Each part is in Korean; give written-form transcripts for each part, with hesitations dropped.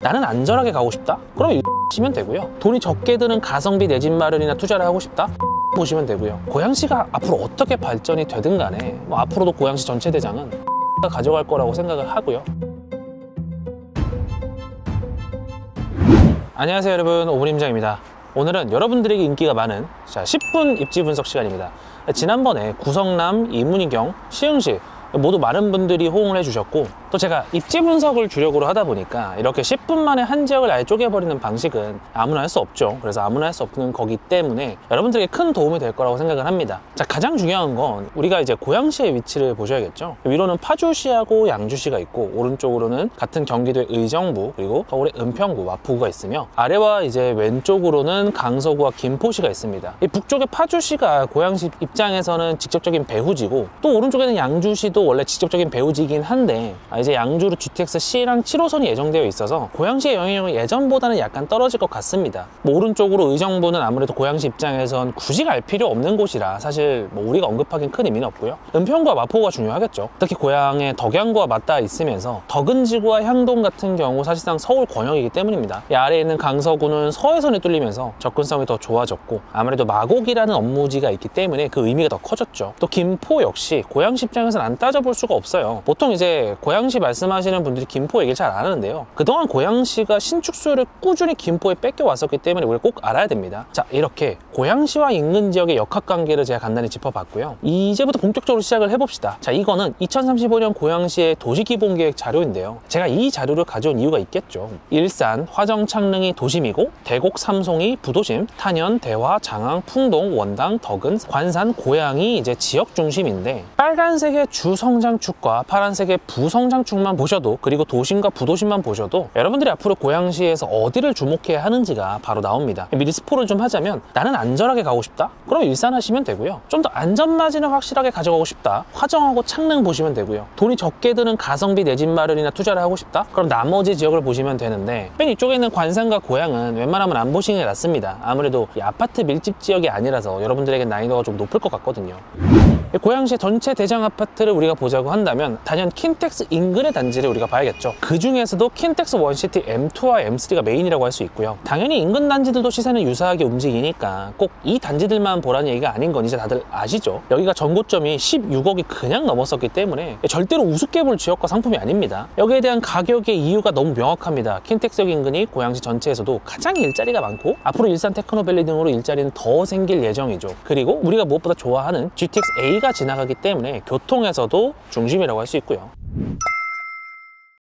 나는 안전하게 가고 싶다? 그럼 시면 되고요. 돈이 적게 드는 가성비 내 집 마련이나 투자를 하고 싶다? 보시면 되고요. 고양시가 앞으로 어떻게 발전이 되든 간에 앞으로도 고양시 전체 대장은 가져갈 거라고 생각을 하고요. 안녕하세요 여러분, 오분임장입니다. 오늘은 여러분들에게 인기가 많은 10분 입지 분석 시간입니다. 지난번에 구성남, 이문희경, 시흥시 모두 많은 분들이 호응을 해주셨고, 또 제가 입지 분석을 주력으로 하다 보니까 이렇게 10분 만에 한 지역을 아예 쪼개버리는 방식은 아무나 할 수 없죠. 그래서 아무나 할 수 없는 거기 때문에 여러분들에게 큰 도움이 될 거라고 생각을 합니다. 자, 가장 중요한 건 우리가 이제 고양시의 위치를 보셔야겠죠. 위로는 파주시하고 양주시가 있고, 오른쪽으로는 같은 경기도의 의정부, 그리고 서울의 은평구, 마포구가 있으며, 아래와 이제 왼쪽으로는 강서구와 김포시가 있습니다. 이 북쪽의 파주시가 고양시 입장에서는 직접적인 배후지고, 또 오른쪽에는 양주시도 원래 직접적인 배후지이긴 한데, 이제 양주로 GTX-C랑 7호선이 예정되어 있어서 고양시의 영향력은 예전보다는 약간 떨어질 것 같습니다. 오른쪽으로 의정부는 아무래도 고양시 입장에선 굳이 갈 필요 없는 곳이라 사실 우리가 언급하기엔 큰 의미는 없고요. 은평구와 마포구가 중요하겠죠. 특히 고양의 덕양구와 맞닿아 있으면서 덕은지구와 향동 같은 경우 사실상 서울 권역이기 때문입니다. 이 아래에 있는 강서구는 서해선이 뚫리면서 접근성이 더 좋아졌고, 아무래도 마곡이라는 업무지가 있기 때문에 그 의미가 더 커졌죠. 또 김포 역시 고양시 입장에서는 안 따져볼 수가 없어요. 보통 이제 고양시 말씀하시는 분들이 김포 얘기를 잘 안 하는데요. 그동안 고양시가 신축 수요를 꾸준히 김포에 뺏겨왔었기 때문에 우리가 꼭 알아야 됩니다. 자, 이렇게 고양시와 인근 지역의 역학관계를 제가 간단히 짚어봤고요. 이제부터 본격적으로 시작을 해봅시다. 자, 이거는 2035년 고양시의 도시기본계획 자료인데요. 제가 이 자료를 가져온 이유가 있겠죠. 일산, 화정, 창릉이 도심이고, 대곡, 삼송이 부도심, 탄현, 대화, 장항, 풍동, 원당, 덕은, 관산, 고양이 이제 지역 중심인데, 빨간색의 주성장축과 파란색의 부성장축만 보셔도, 그리고 도심과 부도심만 보셔도 여러분들이 앞으로 고양시에서 어디를 주목해야 하는지가 바로 나옵니다. 미리 스포를 좀 하자면, 나는 안전하게 가고 싶다? 그럼 일산 하시면 되고요. 좀 더 안전마진을 확실하게 가져가고 싶다? 화정하고 창릉 보시면 되고요. 돈이 적게 드는 가성비 내 집 마련이나 투자를 하고 싶다? 그럼 나머지 지역을 보시면 되는데, 맨 이쪽에 있는 관산과 고양은 웬만하면 안 보시는 게 낫습니다. 아무래도 이 아파트 밀집 지역이 아니라서 여러분들에게 난이도가 좀 높을 것 같거든요. 고양시 전체 대장 아파트를 우리가 보자고 한다면 단연 킨텍스 인근의 단지를 우리가 봐야겠죠. 그 중에서도 킨텍스 원시티 M2와 M3가 메인이라고 할 수 있고요. 당연히 인근 단지들도 시세는 유사하게 움직이니까 꼭 이 단지들만 보라는 얘기가 아닌 건 이제 다들 아시죠. 여기가 전고점이 16억이 그냥 넘었었기 때문에 절대로 우습게 볼 지역과 상품이 아닙니다. 여기에 대한 가격의 이유가 너무 명확합니다. 킨텍스역 인근이 고양시 전체에서도 가장 일자리가 많고, 앞으로 일산 테크노밸리 등으로 일자리는 더 생길 예정이죠. 그리고 우리가 무엇보다 좋아하는 GTX-A가 지나가기 때문에 교통에서도 중심이라고 할 수 있고요.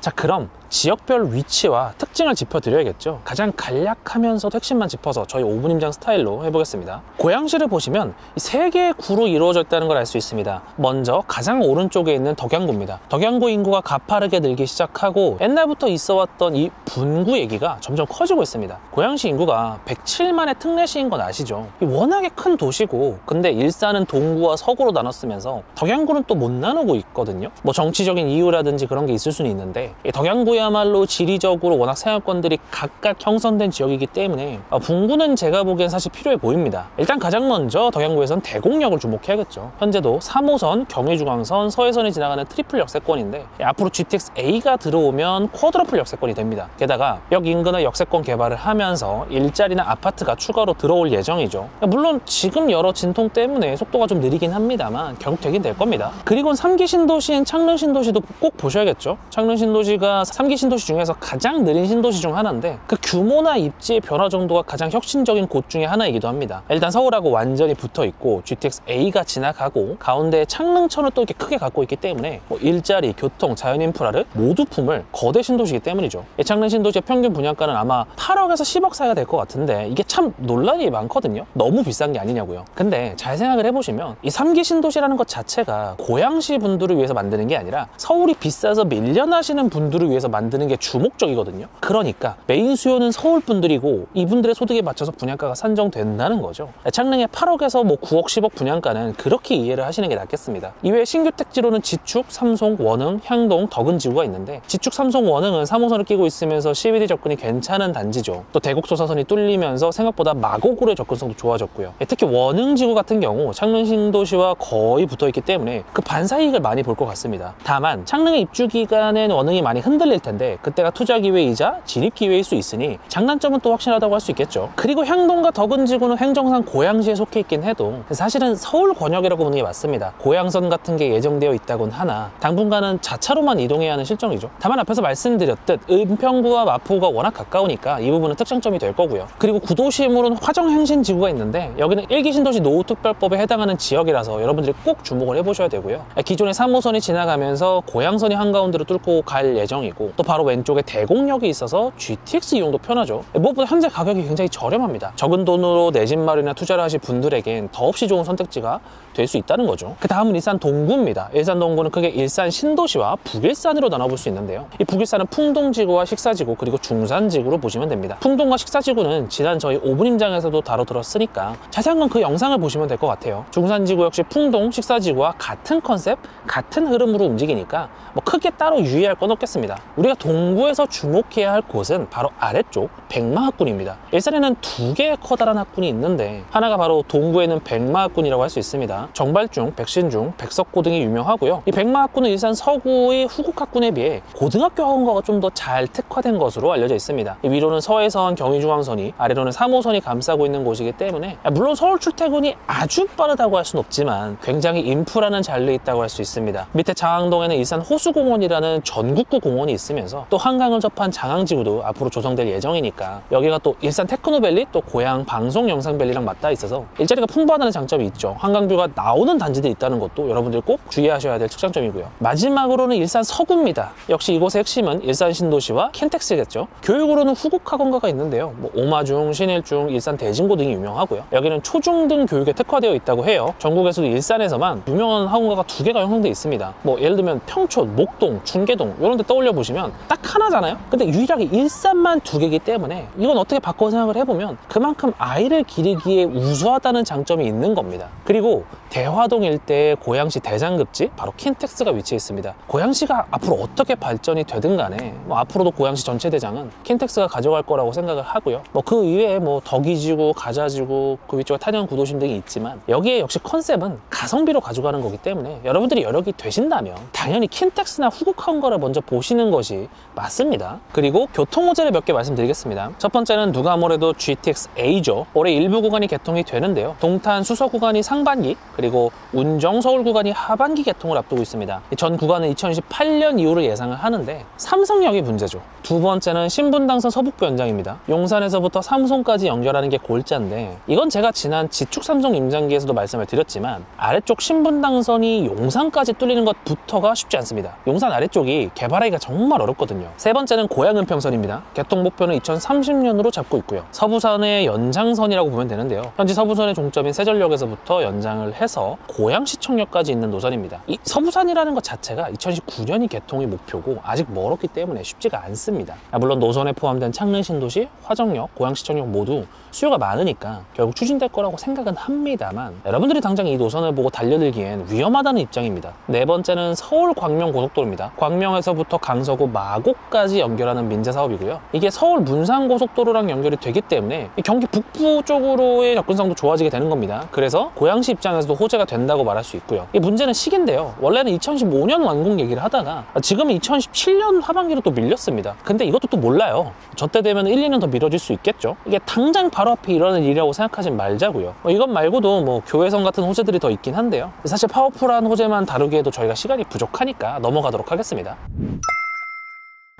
자, 그럼 지역별 위치와 특징을 짚어드려야겠죠. 가장 간략하면서도 핵심만 짚어서 저희 5분 임장 스타일로 해보겠습니다. 고양시를 보시면 이 3개의 구로 이루어져 있다는 걸 알 수 있습니다. 먼저 가장 오른쪽에 있는 덕양구입니다. 덕양구 인구가 가파르게 늘기 시작하고, 옛날부터 있어왔던 이 분구 얘기가 점점 커지고 있습니다. 고양시 인구가 107만의 특례시인 건 아시죠? 워낙에 큰 도시고, 근데 일산은 동구와 서구로 나눴으면서 덕양구는 또 못 나누고 있거든요. 정치적인 이유라든지 그런 게 있을 수는 있는데, 덕양구야말로 지리적으로 워낙 생활권들이 각각 형성된 지역이기 때문에 분구는 제가 보기엔 사실 필요해 보입니다. 일단 가장 먼저 덕양구에선 대곡역을 주목해야겠죠. 현재도 3호선, 경의중앙선, 서해선이 지나가는 트리플 역세권인데, 앞으로 GTX-A가 들어오면 쿼드러플 역세권이 됩니다. 게다가 역 인근의 역세권 개발을 하면서 일자리나 아파트가 추가로 들어올 예정이죠. 물론 지금 여러 진통 때문에 속도가 좀 느리긴 합니다만 결국 되긴 될 겁니다. 그리고 3기 신도시인 창릉 신도시도 꼭 보셔야겠죠. 창릉 신도시가 3기 신도시 중에서 가장 느린 신도시 중 하나인데, 그 규모나 입지의 변화 정도가 가장 혁신적인 곳 중에 하나이기도 합니다. 일단 서울하고 완전히 붙어 있고, GTX-A가 지나가고, 가운데 창릉천을 또 이렇게 크게 갖고 있기 때문에 일자리, 교통, 자연 인프라를 모두 품을 거대 신도시이기 때문이죠. 창릉 신도시의 평균 분양가는 아마 8억에서 10억 사이가 될 것 같은데, 이게 참 논란이 많거든요. 너무 비싼 게 아니냐고요. 근데 잘 생각을 해보시면 이 3기 신도시라는 것 자체가 고양시 분들을 위해서 만드는 게 아니라 서울이 비싸서 밀려나시는 분들을 위해서 만드는 게 주목적이거든요. 그러니까 메인 수요는 서울 분들이고, 이분들의 소득에 맞춰서 분양가가 산정된다는 거죠. 창릉의 8억에서 9억, 10억 분양가는 그렇게 이해를 하시는 게 낫겠습니다. 이외에 신규 택지로는 지축, 삼송, 원흥, 향동, 덕은지구가 있는데, 지축, 삼송, 원흥은 3호선을 끼고 있으면서 CBD 접근이 괜찮은 단지죠. 또 대곡 소사선이 뚫리면서 생각보다 마곡으로의 접근성도 좋아졌고요. 특히 원흥지구 같은 경우 창릉 신도시와 거의 붙어 있기 때문에 그 반사이익을 많이 볼 것 같습니다. 다만 창릉의 입주 기간엔 원흥이 많이 흔들릴 텐데 그때가 투자 기회이자 진입 기회일 수 있으니 장단점은 또 확실하다고 할 수 있겠죠. 그리고 향동과 덕은지구는 행정상 고양시에 속해 있긴 해도 사실은 서울 권역이라고 보는 게 맞습니다. 고양선 같은 게 예정되어 있다곤 하나 당분간은 자차로만 이동해야 하는 실정이죠. 다만 앞에서 말씀드렸듯 은평구와 마포구가 워낙 가까우니까 이 부분은 특장점이 될 거고요. 그리고 구도시물은 화정행신지구가 있는데 여기는 1기 신도시 노후특별법에 해당하는 지역이라서 여러분들이 꼭 주목을 해보셔야 되고요. 기존의 3호선이 지나가면서 고양선이 한가운데로 뚫고 갈 예정이고 또 바로 왼쪽에 대곡역이 있어서 GTX 이용도 편하죠. 무엇보다 현재 가격이 굉장히 저렴합니다. 적은 돈으로 내 집 마련이나 투자를 하실 분들에겐 더없이 좋은 선택지가 될 수 있다는 거죠. 그 다음은 일산 동구입니다. 일산 동구는 크게 일산 신도시와 북일산으로 나눠볼 수 있는데요. 이 북일산은 풍동지구와 식사지구 그리고 중산지구로 보시면 됩니다. 풍동과 식사지구는 지난 저희 5분임장에서도 다뤄들었으니까 자세한 건 그 영상을 보시면 될 것 같아요. 중산지구 역시 풍동, 식사지구와 같은 컨셉, 같은 흐름으로 움직이니까 뭐 크게 따로 유의할 건 없겠습니다. 우리가 동구에서 주목해야 할 곳은 바로 아래쪽 백마학군입니다. 일산에는 두 개의 커다란 학군이 있는데 하나가 바로 동구에는 백마학군이라고 할 수 있습니다. 정발중, 백신중, 백석고 등이 유명하고요. 이 백마학군은 일산 서구의 후곡학군에 비해 고등학교 학원과가 좀 더 잘 특화된 것으로 알려져 있습니다. 이 위로는 서해선, 경의중앙선이, 아래로는 3호선이 감싸고 있는 곳이기 때문에 물론 서울 출퇴근이 아주 빠르다고 할 수는 없지만 굉장히 인프라는 잘 돼 있다고 할 수 있습니다. 밑에 장항동에는 일산 호수공원이라는 전국구 공원이 있으면서 또 한강을 접한 장항지구도 앞으로 조성될 예정이니까 여기가 또 일산 테크노밸리 또 고향 방송영상밸리랑 맞닿아 있어서 일자리가 풍부하다는 장점이 있죠. 한강뷰가 나오는 단지들이 있다는 것도 여러분들 꼭 주의하셔야 될 특장점이고요. 마지막으로는 일산 서구입니다. 역시 이곳의 핵심은 일산 신도시와 킨텍스겠죠. 교육으로는 후곡학원가가 있는데요. 오마중, 신일중, 일산 대진고 등이 유명하고요. 여기는 초중등 교육에 특화되어 있다고 해요. 전국에서도 일산에서만 유명한 학원가가 두 개가 형성되어 있습니다. 예를 들면 평촌, 목동, 중계동 이런 데 떠올려 보시면 딱 하나잖아요. 근데 유일하게 일산만 두 개이기 때문에 이건 어떻게 바꿔 생각을 해보면 그만큼 아이를 기르기에 우수하다는 장점이 있는 겁니다. 그리고 대화동 일대의 고양시 대장급지 바로 킨텍스가 위치해 있습니다. 고양시가 앞으로 어떻게 발전이 되든 간에 앞으로도 고양시 전체 대장은 킨텍스가 가져갈 거라고 생각을 하고요. 그 이외에 덕이지구, 가자지구, 그 위쪽에 탄현 구도심 등이 있지만 여기에 역시 컨셉은 가성비로 가져가는 거기 때문에 여러분들이 여력이 되신다면 당연히 킨텍스나 후곡한 거를 먼저 보시는 것이 맞습니다. 그리고 교통 호재를 몇 개 말씀드리겠습니다. 첫 번째는 누가 뭐래도 GTX A죠. 올해 일부 구간이 개통이 되는데요. 동탄 수서 구간이 상반기 그리고 운정 서울 구간이 하반기 개통을 앞두고 있습니다. 전 구간은 2028년 이후로 예상을 하는데 삼성역이 문제죠. 두 번째는 신분당선 서북부 연장입니다. 용산에서부터 삼송까지 연결하는 게 골자인데 이건 제가 지난 지축삼성 임장기에서도 말씀을 드렸지만 아래쪽 신분당선이 용산까지 뚫리는 것부터가 쉽지 않습니다. 용산 아래쪽이 개발하기가 정말 어렵거든요. 세 번째는 고양은평선입니다. 개통 목표는 2030년으로 잡고 있고요. 서부선의 연장선이라고 보면 되는데요. 현재 서부선의 종점인 세전역에서부터 연장을 해서 고양시청역까지 있는 노선입니다. 이 서부선이라는 것 자체가 2019년이 개통이 목표고 아직 멀었기 때문에 쉽지가 않습니다. 물론 노선에 포함된 창릉신도시, 화정역, 고양시청역 모두 수요가 많으니까 결국 추진될 거라고 생각은 합니다만 여러분들이 당장 이 노선을 보고 달려들기엔 위험하다는 입장입니다. 네 번째는 서울 광명 고속도로입니다. 광명에서부터 강서구 마곡까지 연결하는 민재 사업이고요. 이게 서울 문산 고속도로랑 연결이 되기 때문에 경기 북부 쪽으로의 접근성도 좋아지게 되는 겁니다. 그래서 고양시 입장에서도 호재가 된다고 말할 수 있고요. 이 문제는 시기인데요. 원래는 2015년 완공 얘기를 하다가 지금은 2017년 하반기로 또 밀렸습니다. 근데 이것도 또 몰라요. 저때 되면 1, 2년 더 미뤄질 수 있겠죠. 이게 당장 바로 앞에 일어나는 일이라고 생각하지 말자고요. 이것 말고도 교회선 같은 호재들이 더 있긴 한데요. 사실 파워풀한 호재만 다루기에도 저희가 시간이 부족하니까 넘어가도록 하겠습니다.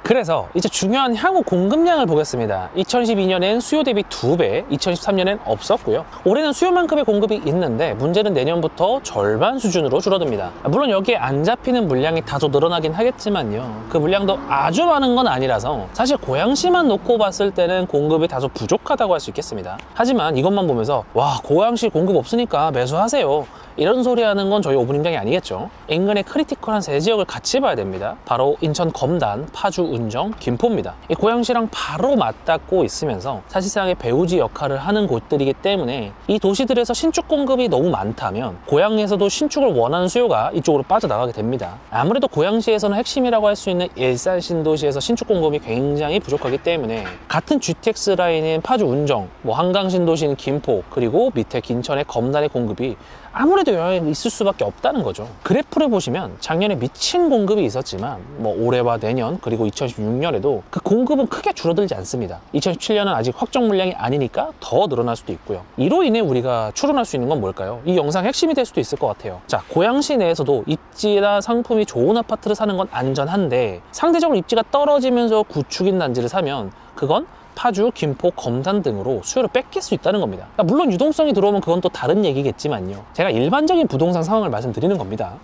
그래서 이제 중요한 향후 공급량을 보겠습니다. 2012년엔 수요 대비 2배, 2013년엔 없었고요. 올해는 수요만큼의 공급이 있는데 문제는 내년부터 절반 수준으로 줄어듭니다. 물론 여기에 안 잡히는 물량이 다소 늘어나긴 하겠지만요. 그 물량도 아주 많은 건 아니라서 사실 고양시만 놓고 봤을 때는 공급이 다소 부족하다고 할 수 있겠습니다. 하지만 이것만 보면서 와, 고양시 공급 없으니까 매수하세요, 이런 소리 하는 건 저희 5분 임장이 아니겠죠. 인근의 크리티컬한 세 지역을 같이 봐야 됩니다. 바로 인천 검단, 파주 운정, 김포입니다. 이 고양시랑 바로 맞닿고 있으면서 사실상의 배후지 역할을 하는 곳들이기 때문에 이 도시들에서 신축 공급이 너무 많다면 고양시에서도 신축을 원하는 수요가 이쪽으로 빠져나가게 됩니다. 아무래도 고양시에서는 핵심이라고 할 수 있는 일산 신도시에서 신축 공급이 굉장히 부족하기 때문에 같은 GTX 라인인 파주 운정, 한강 신도시인 김포, 그리고 밑에 김천의 검단의 공급이 아무래도 아무래도 영향이 있을 수밖에 없다는 거죠. 그래프를 보시면 작년에 미친 공급이 있었지만 뭐 올해와 내년 그리고 2016년에도 그 공급은 크게 줄어들지 않습니다. 2017년은 아직 확정 물량이 아니니까 더 늘어날 수도 있고요. 이로 인해 우리가 추론할 수 있는 건 뭘까요? 이 영상 핵심이 될 수도 있을 것 같아요. 자, 고양시 내에서도 입지나 상품이 좋은 아파트를 사는 건 안전한데 상대적으로 입지가 떨어지면서 구축인 단지를 사면 그건 파주, 김포, 검산 등으로 수요를 뺏길 수 있다는 겁니다. 그러니까 물론 유동성이 들어오면 그건 또 다른 얘기겠지만요. 제가 일반적인 부동산 상황을 말씀드리는 겁니다.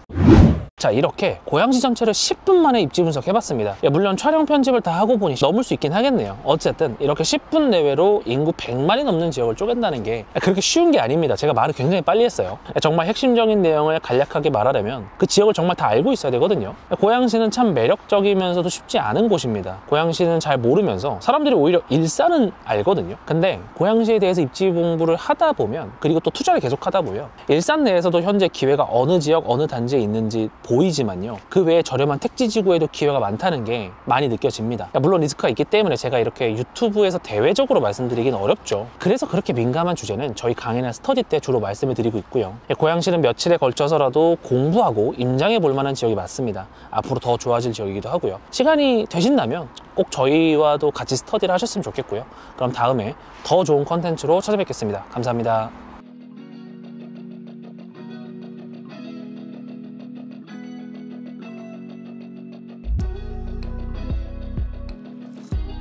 자, 이렇게 고양시 전체를 10분 만에 입지 분석해봤습니다. 물론 촬영 편집을 다 하고 보니 넘을 수 있긴 하겠네요. 어쨌든 이렇게 10분 내외로 인구 100만이 넘는 지역을 쪼갠다는 게 그렇게 쉬운 게 아닙니다. 제가 말을 굉장히 빨리 했어요. 정말 핵심적인 내용을 간략하게 말하려면 그 지역을 정말 다 알고 있어야 되거든요. 고양시는 참 매력적이면서도 쉽지 않은 곳입니다. 고양시는 잘 모르면서 사람들이 오히려 일산은 알거든요. 근데 고양시에 대해서 입지 공부를 하다 보면, 그리고 또 투자를 계속 하다 보면 일산 내에서도 현재 기회가 어느 지역 어느 단지에 있는지 보이지만요, 그 외에 저렴한 택지지구에도 기회가 많다는 게 많이 느껴집니다. 물론 리스크가 있기 때문에 제가 이렇게 유튜브에서 대외적으로 말씀드리긴 어렵죠. 그래서 그렇게 민감한 주제는 저희 강의나 스터디 때 주로 말씀을 드리고 있고요. 고양시는 며칠에 걸쳐서라도 공부하고 임장해 볼 만한 지역이 맞습니다. 앞으로 더 좋아질 지역이기도 하고요. 시간이 되신다면 꼭 저희와도 같이 스터디를 하셨으면 좋겠고요. 그럼 다음에 더 좋은 컨텐츠로 찾아뵙겠습니다. 감사합니다.